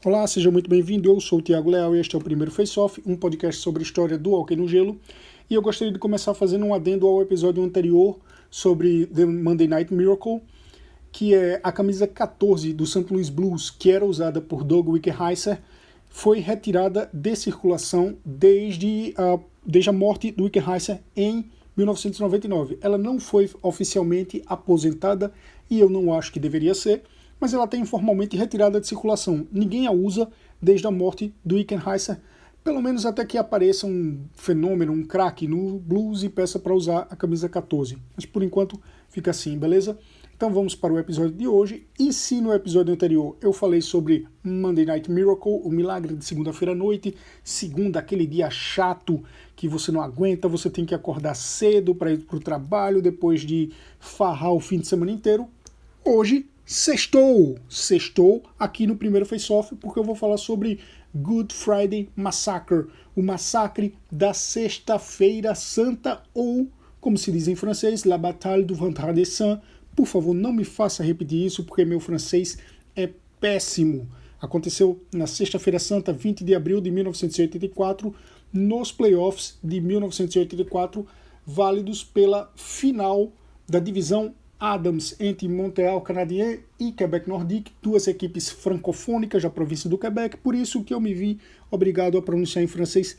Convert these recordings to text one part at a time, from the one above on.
Olá, seja muito bem-vindo. Eu sou o Thiago Leal e este é o Primeiro Face Off, um podcast sobre a história do hóquei no gelo. E eu gostaria de começar fazendo um adendo ao episódio anterior sobre The Monday Night Miracle, que é a camisa 14 do St. Louis Blues, que era usada por Doug Wickenheiser, foi retirada de circulação desde a morte do Wickenheiser em 1999. Ela não foi oficialmente aposentada e eu não acho que deveria ser, mas ela está informalmente retirada de circulação. Ninguém a usa desde a morte do Wickenheiser, pelo menos até que apareça um fenômeno, um craque no blues e peça para usar a camisa 14. Mas por enquanto fica assim, beleza? Então vamos para o episódio de hoje. E se no episódio anterior eu falei sobre Monday Night Miracle, o milagre de segunda-feira à noite, segunda, aquele dia chato que você não aguenta, você tem que acordar cedo para ir para o trabalho depois de farrar o fim de semana inteiro, hoje sextou aqui no primeiro face-off, porque eu vou falar sobre Good Friday Massacre, o massacre da Sexta-feira Santa, ou, como se diz em francês, La Bataille du Vendredi Saint. Por favor, não me faça repetir isso, porque meu francês é péssimo. Aconteceu na Sexta-feira Santa, 20 de abril de 1984, nos playoffs de 1984, válidos pela final da divisão Adams entre Montreal Canadien e Quebec Nordique, duas equipes francofônicas da província do Quebec, por isso que eu me vi obrigado a pronunciar em francês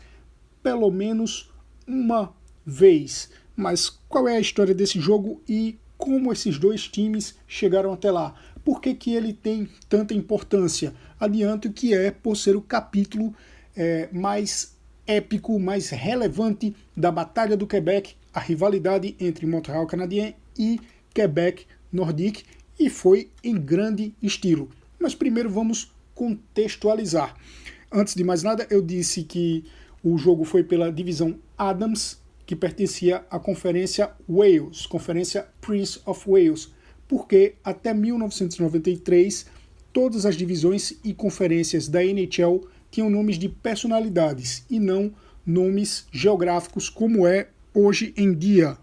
pelo menos uma vez. Mas qual é a história desse jogo e como esses dois times chegaram até lá? Por que ele tem tanta importância? Adianto que é por ser o capítulo mais épico, mais relevante da Batalha do Quebec, a rivalidade entre Montreal Canadien e Quebec Nordique, e foi em grande estilo. Mas primeiro vamos contextualizar. Antes de mais nada, eu disse que o jogo foi pela divisão Adams, que pertencia à Conferência Wales, Conferência Prince of Wales, porque até 1993 todas as divisões e conferências da NHL tinham nomes de personalidades e não nomes geográficos como é hoje em dia.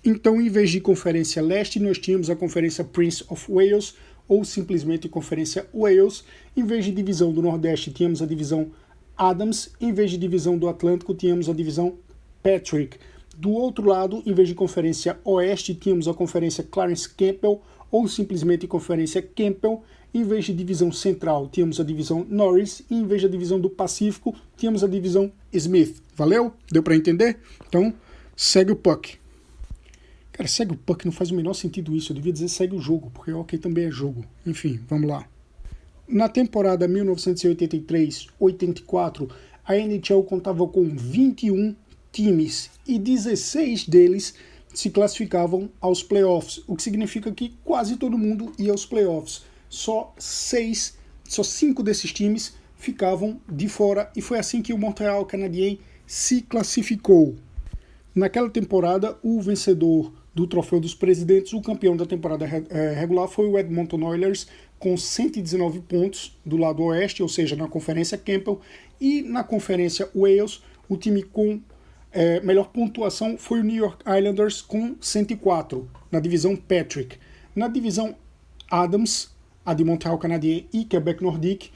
Então, em vez de Conferência Leste, nós tínhamos a Conferência Prince of Wales, ou simplesmente Conferência Wales. Em vez de divisão do Nordeste, tínhamos a divisão Adams. Em vez de divisão do Atlântico, tínhamos a divisão Patrick. Do outro lado, em vez de Conferência Oeste, tínhamos a Conferência Clarence Campbell, ou simplesmente Conferência Campbell. Em vez de divisão Central, tínhamos a divisão Norris. E em vez da divisão do Pacífico, tínhamos a divisão Smith. Valeu? Deu para entender? Então, segue o puck. Cara, segue o puck não faz o menor sentido isso. Eu devia dizer segue o jogo, porque o hockey também é jogo. Enfim, vamos lá. Na temporada 1983-84, a NHL contava com 21 times e 16 deles se classificavam aos playoffs, o que significa que quase todo mundo ia aos playoffs. Só 5 desses times ficavam de fora, e foi assim que o Montreal Canadien se classificou. Naquela temporada, o vencedor do Troféu dos Presidentes, o campeão da temporada regular, foi o Edmonton Oilers, com 119 pontos do lado oeste, ou seja, na Conferência Campbell, e na Conferência Wales, o time com melhor pontuação foi o New York Islanders, com 104, na divisão Patrick. Na divisão Adams, a de Montreal Canadien e Quebec Nordique,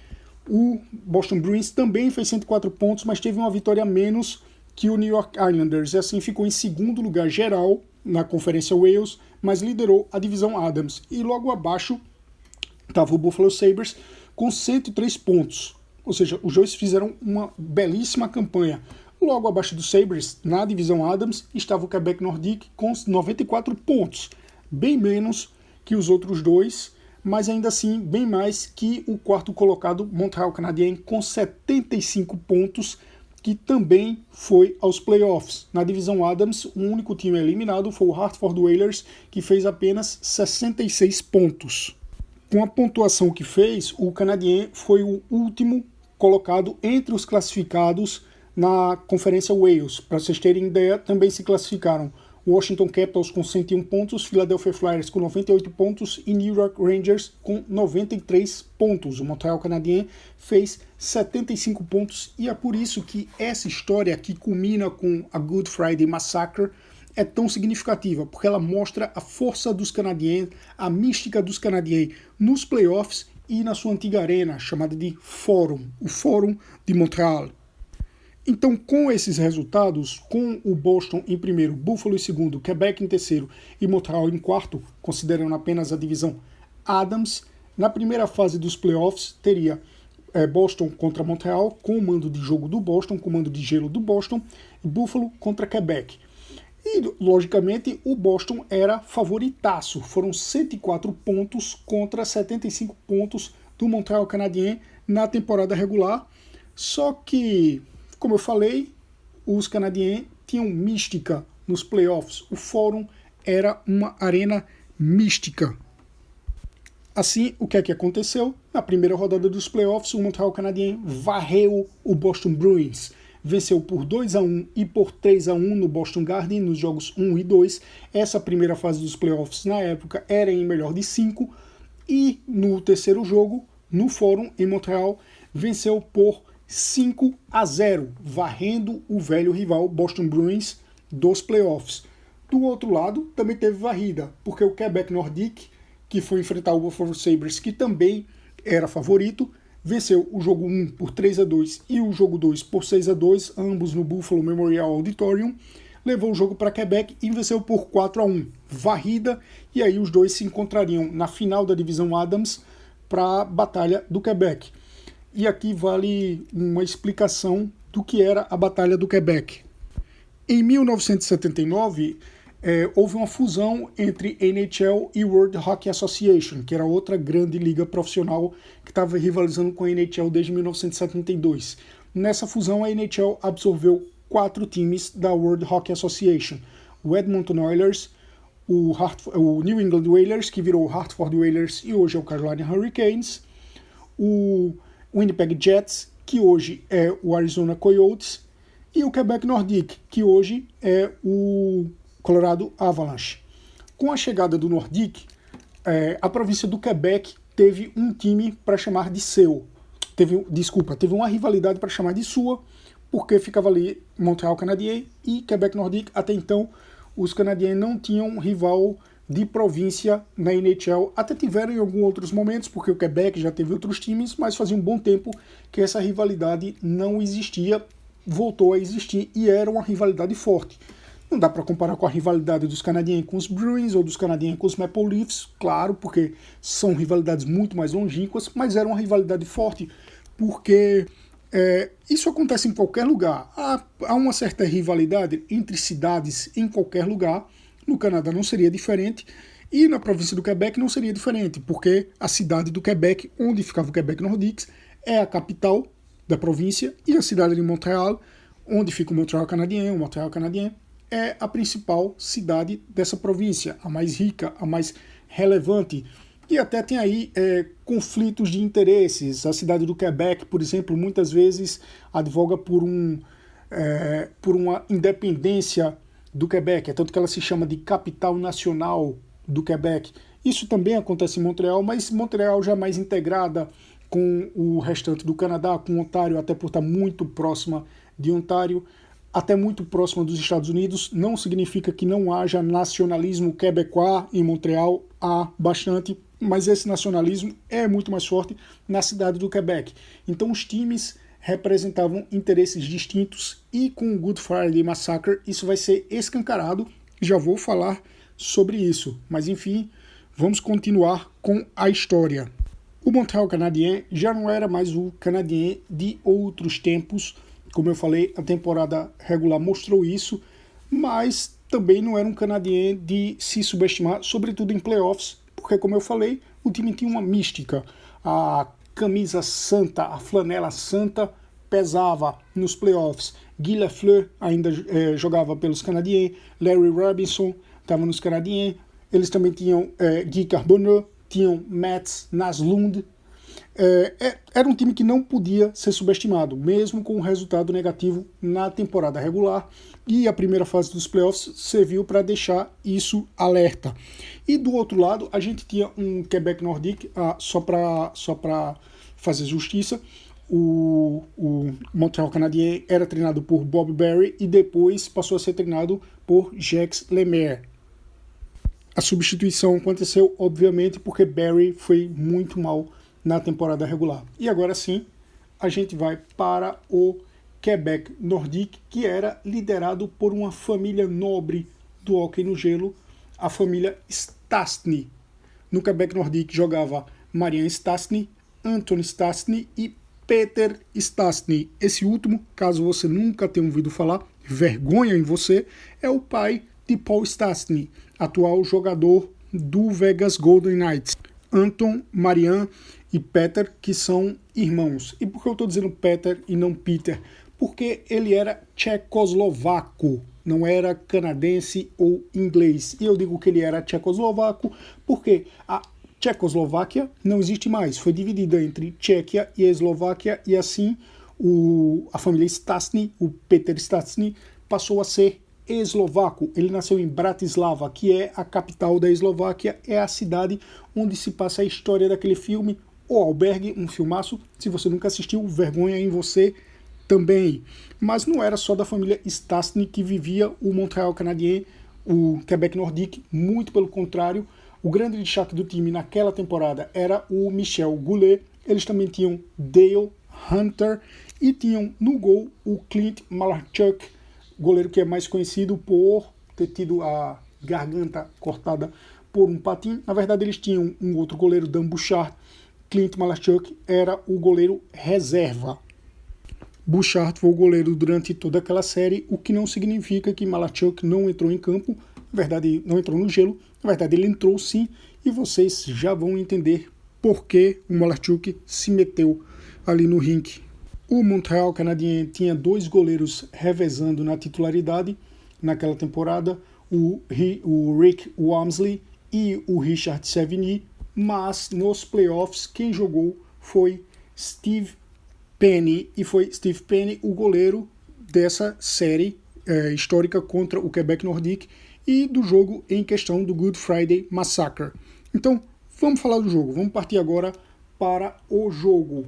o Boston Bruins também fez 104 pontos, mas teve uma vitória a menos que o New York Islanders, e assim ficou em segundo lugar geral na Conferência Wales, mas liderou a divisão Adams. E logo abaixo estava o Buffalo Sabres com 103 pontos. Ou seja, os dois fizeram uma belíssima campanha. Logo abaixo do Sabres, na divisão Adams, estava o Quebec Nordique com 94 pontos. Bem menos que os outros dois, mas ainda assim bem mais que o quarto colocado Montreal Canadien com 75 pontos, que também foi aos playoffs. Na divisão Adams, o único time eliminado foi o Hartford Whalers, que fez apenas 66 pontos. Com a pontuação que fez, o Canadien foi o último colocado entre os classificados na Conferência Wales. Para vocês terem ideia, também se classificaram o Washington Capitals com 101 pontos, Philadelphia Flyers com 98 pontos e New York Rangers com 93 pontos. O Montreal Canadien fez 75 pontos, e é por isso que essa história que culmina com a Good Friday Massacre é tão significativa, porque ela mostra a força dos canadienses, a mística dos canadienses nos playoffs e na sua antiga arena, chamada de Forum, o Forum de Montreal. Então, com esses resultados, com o Boston em primeiro, Buffalo em segundo, Quebec em terceiro e Montreal em quarto, considerando apenas a divisão Adams, na primeira fase dos playoffs teria Boston contra Montreal, com o mando de jogo do Boston, com o mando de gelo do Boston, e Buffalo contra Quebec. E, logicamente, o Boston era favoritaço. Foram 104 pontos contra 75 pontos do Montreal Canadiens na temporada regular. Só que, como eu falei, os Canadiens tinham mística nos playoffs. O Fórum era uma arena mística. Assim, o que é que aconteceu? Na primeira rodada dos playoffs, o Montreal Canadiens varreu o Boston Bruins. Venceu por 2-1 e por 3-1 no Boston Garden, nos jogos 1 e 2. Essa primeira fase dos playoffs, na época, era em melhor de 5. E no terceiro jogo, no Fórum, em Montreal, venceu por 5-0, varrendo o velho rival Boston Bruins dos playoffs. Do outro lado, também teve varrida, porque o Quebec Nordique, que foi enfrentar o Buffalo Sabres, que também era favorito, venceu o jogo 1 por 3-2 e o jogo 2 por 6-2, ambos no Buffalo Memorial Auditorium, levou o jogo para Quebec e venceu por 4-1, varrida, e aí os dois se encontrariam na final da divisão Adams para a Batalha do Quebec. E aqui vale uma explicação do que era a Batalha do Quebec. Em 1979, houve uma fusão entre NHL e World Hockey Association, que era outra grande liga profissional que estava rivalizando com a NHL desde 1972. Nessa fusão, a NHL absorveu 4 times da World Hockey Association: o Edmonton Oilers, o New England Whalers, que virou o Hartford Whalers e hoje é o Carolina Hurricanes, o Winnipeg Jets, que hoje é o Arizona Coyotes, e o Quebec Nordique, que hoje é o Colorado Avalanche. Com a chegada do Nordique, a província do Quebec teve um time para chamar de seu. Teve uma rivalidade para chamar de sua, porque ficava ali Montreal Canadiens e Quebec Nordique. Até então, os canadienses não tinham um rival de província na NHL. Até tiveram em alguns outros momentos, porque o Quebec já teve outros times, mas fazia um bom tempo que essa rivalidade não existia, voltou a existir e era uma rivalidade forte. Não dá para comparar com a rivalidade dos canadienses com os Bruins ou dos canadienses com os Maple Leafs, claro, porque são rivalidades muito mais longínquas, mas era uma rivalidade forte, porque isso acontece em qualquer lugar. Há uma certa rivalidade entre cidades em qualquer lugar. No Canadá não seria diferente, e na província do Quebec não seria diferente, porque a cidade do Quebec, onde ficava o Quebec Nordique, é a capital da província, e a cidade de Montreal, onde fica o Montreal Canadien, é a principal cidade dessa província, a mais rica, a mais relevante. E até tem aí conflitos de interesses. A cidade do Quebec, por exemplo, muitas vezes advoga por uma independência do Quebec, tanto que ela se chama de capital nacional do Quebec. Isso também acontece em Montreal, mas Montreal já é mais integrada com o restante do Canadá, com Ontário, até por estar muito próxima de Ontário, até muito próxima dos Estados Unidos. Não significa que não haja nacionalismo quebecois em Montreal, há bastante, mas esse nacionalismo é muito mais forte na cidade do Quebec. Então os times representavam interesses distintos, e com o Good Friday Massacre isso vai ser escancarado. Já vou falar sobre isso, mas enfim, vamos continuar com a história. O Montreal Canadiens já não era mais o Canadiens de outros tempos. Como eu falei, a temporada regular mostrou isso, mas também não era um Canadiens de se subestimar, sobretudo em playoffs, porque, como eu falei, o time tinha uma mística. A camisa santa, a flanela santa pesava nos playoffs. Guy Lafleur ainda jogava pelos Canadiens, Larry Robinson estava nos Canadiens, eles também tinham Guy Carbonneau, tinham Mats Naslund. Era um time que não podia ser subestimado, mesmo com um resultado negativo na temporada regular, e a primeira fase dos playoffs serviu para deixar isso alerta. E do outro lado, a gente tinha um Quebec Nordique, só para fazer justiça, o Montreal Canadiens era treinado por Bob Barry e depois passou a ser treinado por Jacques Lemaire. A substituição aconteceu, obviamente, porque Barry foi muito mal na temporada regular. E agora sim, a gente vai para o Quebec Nordique, que era liderado por uma família nobre do hóquei no gelo, a família Stastny. No Quebec Nordique jogava Marian Stastny, Anton Stastny e Peter Stastny. Esse último, caso você nunca tenha ouvido falar, vergonha em você, é o pai de Paul Stastny, atual jogador do Vegas Golden Knights. Anton, Marian e Peter, que são irmãos. E por que eu estou dizendo Peter e não Peter? Porque ele era tchecoslovaco, não era canadense ou inglês. E eu digo que ele era tchecoslovaco porque a Tchecoslováquia não existe mais, foi dividida entre Tchequia e Eslováquia, e assim a família Stastny, o Peter Stastny, passou a ser eslovaco. Ele nasceu em Bratislava, que é a capital da Eslováquia, é a cidade onde se passa a história daquele filme O Albergue, um filmaço. Se você nunca assistiu, vergonha em você também. Mas não era só da família Stastny que vivia o Montreal Canadien, o Quebec Nordique, muito pelo contrário. O grande destaque do time naquela temporada era o Michel Goulet. Eles também tinham Dale Hunter e tinham no gol o Clint Malarchuk, goleiro que é mais conhecido por ter tido a garganta cortada por um patim. Na verdade, eles tinham um outro goleiro, Dan Bouchard. Clint Malarchuk era o goleiro reserva. Bouchard foi o goleiro durante toda aquela série, o que não significa que Malarchuk não entrou em campo. Na verdade, não entrou no gelo. Na verdade, ele entrou sim, e vocês já vão entender por que o Malarchuk se meteu ali no rink. O Montreal Canadien tinha 2 goleiros revezando na titularidade naquela temporada, o Rick Wamsley e o Richard Sevigny, mas nos playoffs quem jogou foi Steve Penny, e foi Steve Penny o goleiro dessa série histórica contra o Quebec Nordique e do jogo em questão do Good Friday Massacre. Então, vamos falar do jogo. Vamos partir agora para o jogo.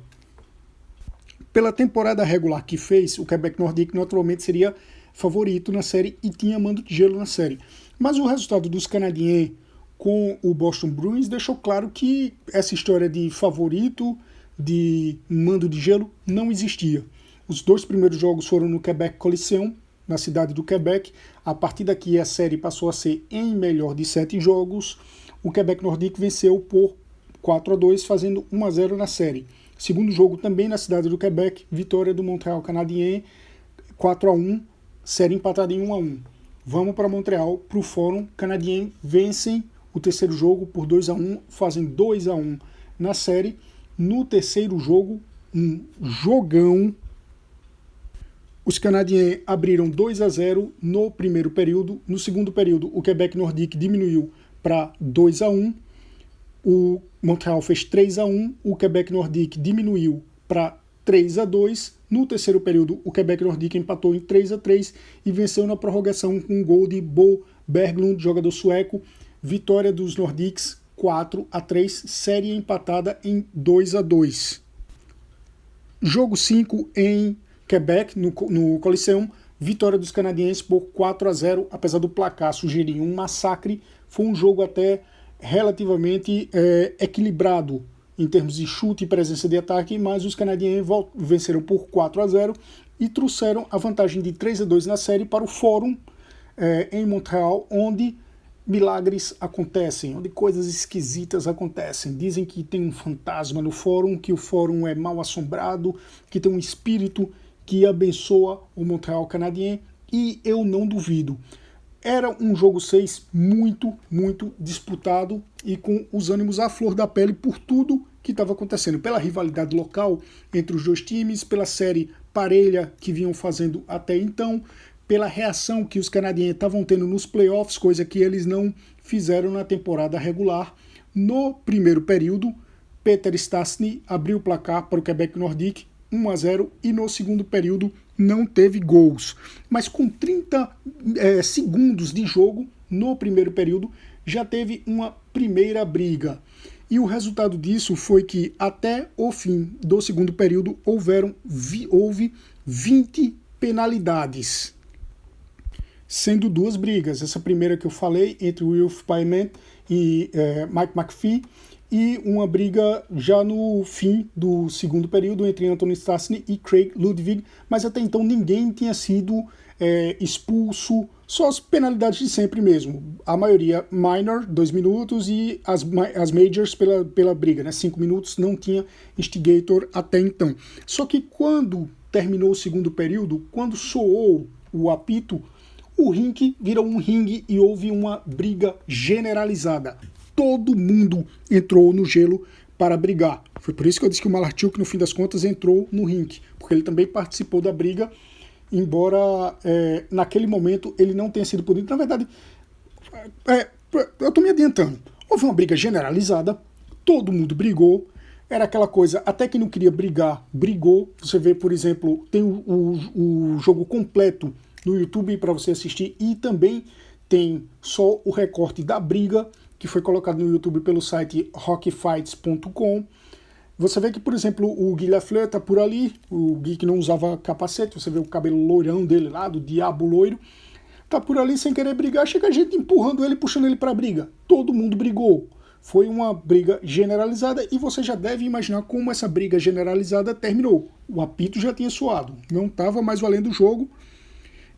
Pela temporada regular que fez, o Quebec Nordique naturalmente seria favorito na série e tinha mando de gelo na série. Mas o resultado dos Canadiens com o Boston Bruins deixou claro que essa história de favorito, de mando de gelo, não existia. Os 2 primeiros jogos foram no Quebec Coliseum, na cidade do Quebec. A partir daqui a série passou a ser em melhor de 7 jogos. O Quebec Nordique venceu por 4-2, fazendo 1-0 na série. Segundo jogo também na cidade do Quebec, vitória do Montreal Canadien, 4-1, série empatada em 1-1. Vamos para Montreal, para o Fórum. Canadien vencem o terceiro jogo por 2-1, fazem 2-1 na série. No terceiro jogo, um jogão. Os Canadiens abriram 2-0 no primeiro período. No segundo período, o Quebec Nordique diminuiu para 2-1. O Montreal fez 3-1. O Quebec Nordique diminuiu para 3-2. No terceiro período, o Quebec Nordique empatou em 3-3 e venceu na prorrogação com um gol de Bo Berglund, jogador sueco. Vitória dos Nordiques 4-3, série empatada em 2-2. Jogo 5 em Quebec, no Coliseum, vitória dos Canadienses por 4-0, apesar do placar sugerir um massacre. Foi um jogo até relativamente equilibrado em termos de chute e presença de ataque, mas os Canadiens venceram por 4-0 e trouxeram a vantagem de 3-2 na série para o Fórum em Montreal, onde milagres acontecem, onde coisas esquisitas acontecem. Dizem que tem um fantasma no Fórum, que o Fórum é mal assombrado, que tem um espírito que abençoa o Montreal Canadien, e eu não duvido. Era um jogo 6 muito, muito disputado e com os ânimos à flor da pele por tudo que estava acontecendo, pela rivalidade local entre os 2 times, pela série parelha que vinham fazendo até então, pela reação que os Canadiens estavam tendo nos playoffs, coisa que eles não fizeram na temporada regular. No primeiro período, Peter Stastny abriu o placar para o Quebec Nordique, 1-0, e no segundo período não teve gols. Mas com 30 segundos de jogo, no primeiro período, já teve uma primeira briga. E o resultado disso foi que até o fim do segundo período houve 20 penalidades, sendo 2 brigas. Essa primeira que eu falei, entre Wilf Paiement e Mike McPhee, e uma briga já no fim do segundo período entre Anthony Stastny e Craig Ludwig, mas até então ninguém tinha sido expulso, só as penalidades de sempre mesmo. A maioria minor, 2 minutos, e as majors pela briga, né? 5 minutos, não tinha instigator até então. Só que quando terminou o segundo período, quando soou o apito, o ringue virou um ringue e houve uma briga generalizada. Todo mundo entrou no gelo para brigar. Foi por isso que eu disse que o Malarchuk, no fim das contas, entrou no ringue, porque ele também participou da briga, embora naquele momento ele não tenha sido punido. Na verdade, eu estou me adiantando. Houve uma briga generalizada, todo mundo brigou, era aquela coisa, até quem não queria brigar, brigou. Você vê, por exemplo, tem o jogo completo no YouTube para você assistir, e também tem só o recorte da briga, que foi colocado no YouTube pelo site hockeyfights.com. Você vê que, por exemplo, o Guy Lafleur tá por ali, o Guy que não usava capacete, você vê o cabelo loirão dele lá, do diabo loiro, tá por ali sem querer brigar, chega a gente empurrando ele, puxando ele pra briga. Todo mundo brigou. Foi uma briga generalizada e você já deve imaginar como essa briga generalizada terminou. O apito já tinha soado, não estava mais valendo o jogo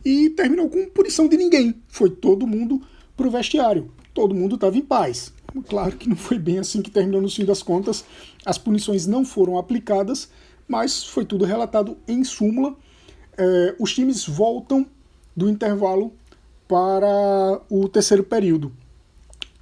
e terminou com punição de ninguém. Foi todo mundo pro vestiário. Todo mundo estava em paz. Claro que não foi bem assim que terminou no fim das contas. As punições não foram aplicadas, mas foi tudo relatado em súmula. Os times voltam do intervalo para o terceiro período.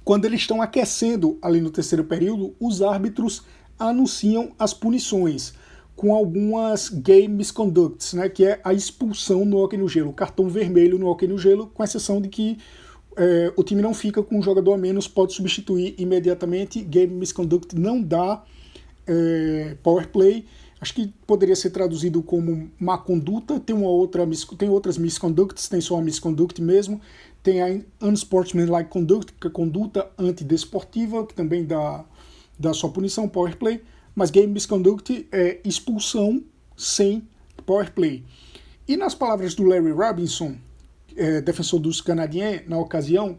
Quando eles estão aquecendo ali no terceiro período, os árbitros anunciam as punições com algumas game misconducts, né, que é a expulsão no hóquei no gelo, o cartão vermelho no hóquei no gelo, com exceção de que o time não fica com um jogador a menos, pode substituir imediatamente. Game misconduct não dá power play. Acho que poderia ser traduzido como má conduta. Tem outras misconducts, tem só a misconduct mesmo. Tem a unsportsmanlike conduct, que é conduta antidesportiva, que também dá sua punição, power play. Mas game misconduct é expulsão sem power play. E nas palavras do Larry Robinson, defensor dos Canadiens, na ocasião,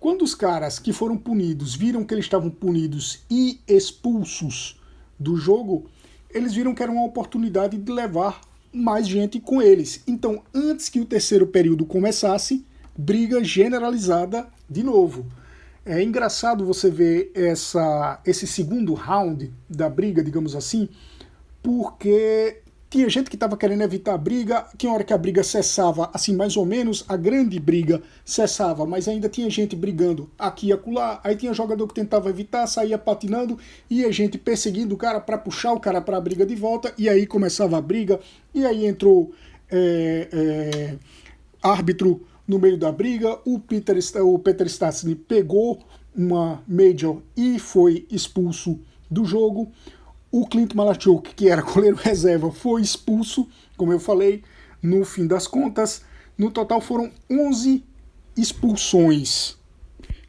quando os caras que foram punidos viram que eles estavam punidos e expulsos do jogo, eles viram que era uma oportunidade de levar mais gente com eles. Então, antes que o terceiro período começasse, briga generalizada de novo. É engraçado você ver esse segundo round da briga, digamos assim, porque tinha gente que estava querendo evitar a briga, tinha hora que a briga cessava, assim, mais ou menos, a grande briga cessava, mas ainda tinha gente brigando aqui e acolá, aí tinha jogador que tentava evitar, saía patinando, ia gente perseguindo o cara para puxar o cara para a briga de volta, e aí começava a briga, e aí entrou árbitro no meio da briga, o Peter Stastny pegou uma major e foi expulso do jogo. O Clint Malarchuk, que era goleiro reserva, foi expulso, como eu falei, no fim das contas. No total foram 11 expulsões.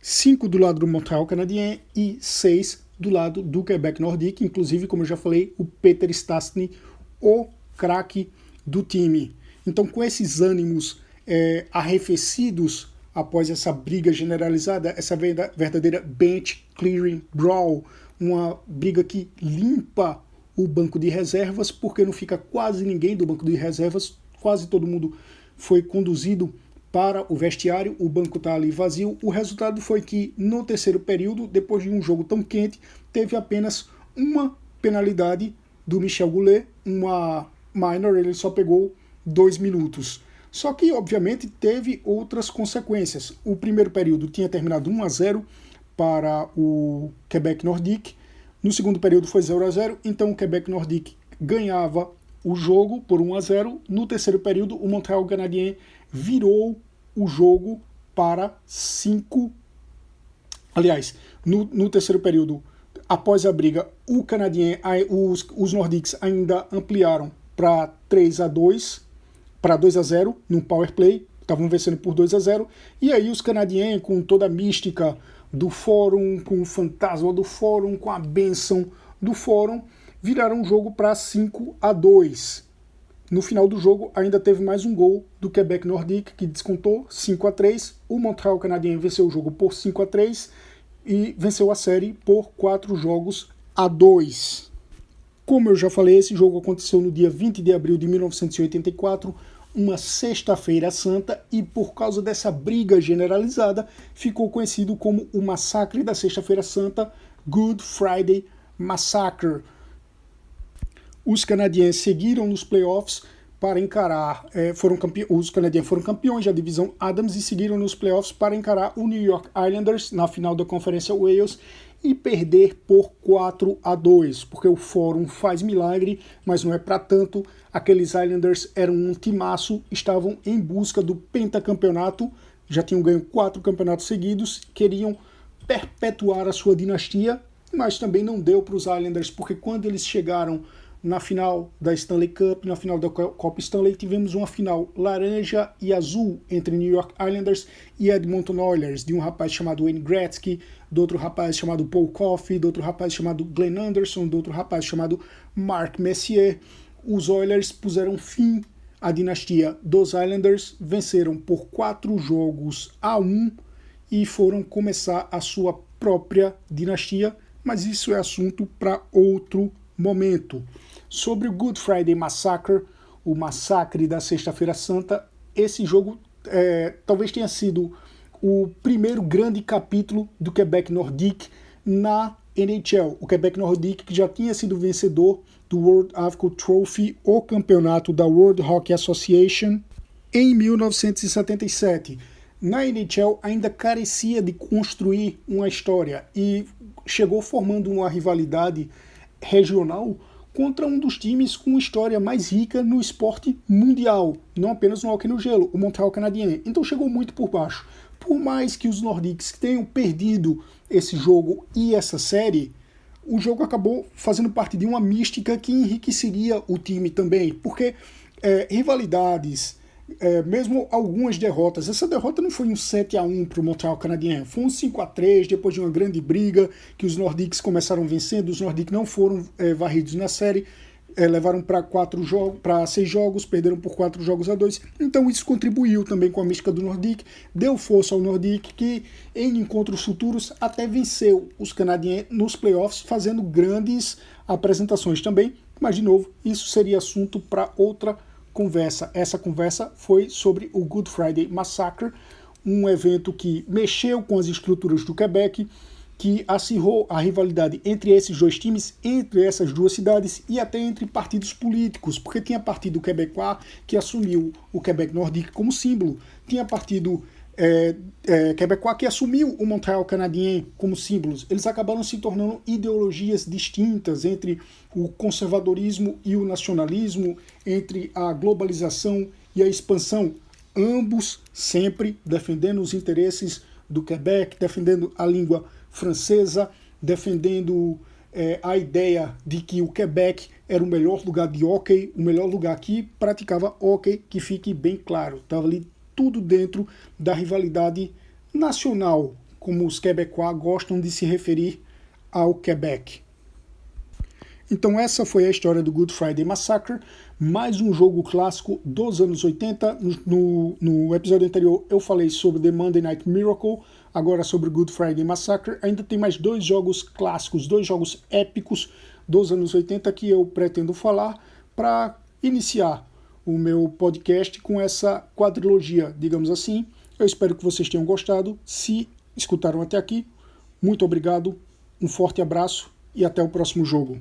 5 do lado do Montreal Canadien e 6 do lado do Quebec Nordique. Inclusive, como eu já falei, o Peter Stastny, o craque do time. Então, com esses ânimos arrefecidos após essa briga generalizada, essa verdadeira bench clearing brawl, uma briga que limpa o banco de reservas, porque não fica quase ninguém do banco de reservas, quase todo mundo foi conduzido para o vestiário, o banco está ali vazio. O resultado foi que no terceiro período, depois de um jogo tão quente, teve apenas uma penalidade do Michel Goulet, uma minor, ele só pegou 2 minutos. Só que, obviamente, teve outras consequências. O primeiro período tinha terminado 1-0 para o Quebec Nordique. No segundo período foi 0-0, então o Quebec Nordique ganhava o jogo por 1-0. No terceiro período, o Montreal Canadien virou o jogo para 5. Aliás, no terceiro período, após a briga, o Canadien, os Nordiques ainda ampliaram para 3-2, para 2-0 no power play, estavam vencendo por 2-0, e aí os Canadiens, com toda a mística do fórum, com o fantasma do fórum, com a bênção do fórum, viraram o jogo para 5-2. No final do jogo ainda teve mais um gol do Quebec Nordique, que descontou 5-3. O Montreal Canadien venceu o jogo por 5-3 e venceu a série por 4-2. Como eu já falei, esse jogo aconteceu no dia 20 de abril de 1984, uma sexta-feira santa, e por causa dessa briga generalizada, ficou conhecido como o Massacre da Sexta-feira Santa, Good Friday Massacre. Os canadienses seguiram nos playoffs para encarar, os canadienses foram campeões da divisão Adams e seguiram nos playoffs para encarar o New York Islanders na final da Conferência Wales e perder por 4-2, porque o Fórum faz milagre, mas não é para tanto. Aqueles Islanders eram um timaço, estavam em busca do pentacampeonato, já tinham ganho 4 campeonatos seguidos, queriam perpetuar a sua dinastia, mas também não deu para os Islanders, porque quando eles chegaram na final da Stanley Cup, na final da Copa Stanley, tivemos uma final laranja e azul entre New York Islanders e Edmonton Oilers, de um rapaz chamado Wayne Gretzky, de outro rapaz chamado Paul Coffey, de outro rapaz chamado Glenn Anderson, de outro rapaz chamado Mark Messier. Os Oilers puseram fim à dinastia dos Islanders, venceram por 4-1 e foram começar a sua própria dinastia, mas isso é assunto para outro momento. Sobre o Good Friday Massacre, o massacre da Sexta-feira Santa, esse jogo talvez tenha sido o primeiro grande capítulo do Quebec Nordique na NHL. O Quebec Nordique, que já tinha sido vencedor do World Avco Trophy, o campeonato da World Hockey Association, em 1977. Na NHL ainda carecia de construir uma história e chegou formando uma rivalidade regional contra um dos times com história mais rica no esporte mundial, não apenas no hóquei no gelo, o Montreal Canadiens. Então chegou muito por baixo. Por mais que os Nordiques tenham perdido esse jogo e essa série, o jogo acabou fazendo parte de uma mística que enriqueceria o time também, porque rivalidades, mesmo algumas derrotas, essa derrota não foi um 7-1 para o Montreal Canadiens, foi um 5-3 depois de uma grande briga que os Nordiques começaram vencendo. Os Nordiques não foram varridos na série, levaram para 6 jogos, perderam por 4-2, então isso contribuiu também com a mística do Nordique, deu força ao Nordique, que em encontros futuros até venceu os canadienses nos playoffs, fazendo grandes apresentações também, mas de novo, isso seria assunto para outra conversa. Essa conversa foi sobre o Good Friday Massacre, um evento que mexeu com as estruturas do Quebec, que acirrou a rivalidade entre esses dois times, entre essas duas cidades e até entre partidos políticos, porque tinha partido quebecois que assumiu o Quebec Nordique como símbolo, tinha partido quebecois que assumiu o Montreal Canadien como símbolos. Eles acabaram se tornando ideologias distintas entre o conservadorismo e o nacionalismo, entre a globalização e a expansão, ambos sempre defendendo os interesses do Quebec, defendendo a língua francesa, defendendo a ideia de que o Quebec era o melhor lugar de hóquei, o melhor lugar que praticava hóquei, que fique bem claro. Estava ali tudo dentro da rivalidade nacional, como os quebecois gostam de se referir ao Quebec. Então essa foi a história do Good Friday Massacre, mais um jogo clássico dos anos 80. No episódio anterior eu falei sobre The Monday Night Miracle, agora sobre o Good Friday Massacre. Ainda tem mais 2 jogos clássicos, 2 jogos épicos dos anos 80 que eu pretendo falar para iniciar o meu podcast com essa quadrilogia, digamos assim. Eu espero que vocês tenham gostado. Se escutaram até aqui, muito obrigado, um forte abraço e até o próximo jogo.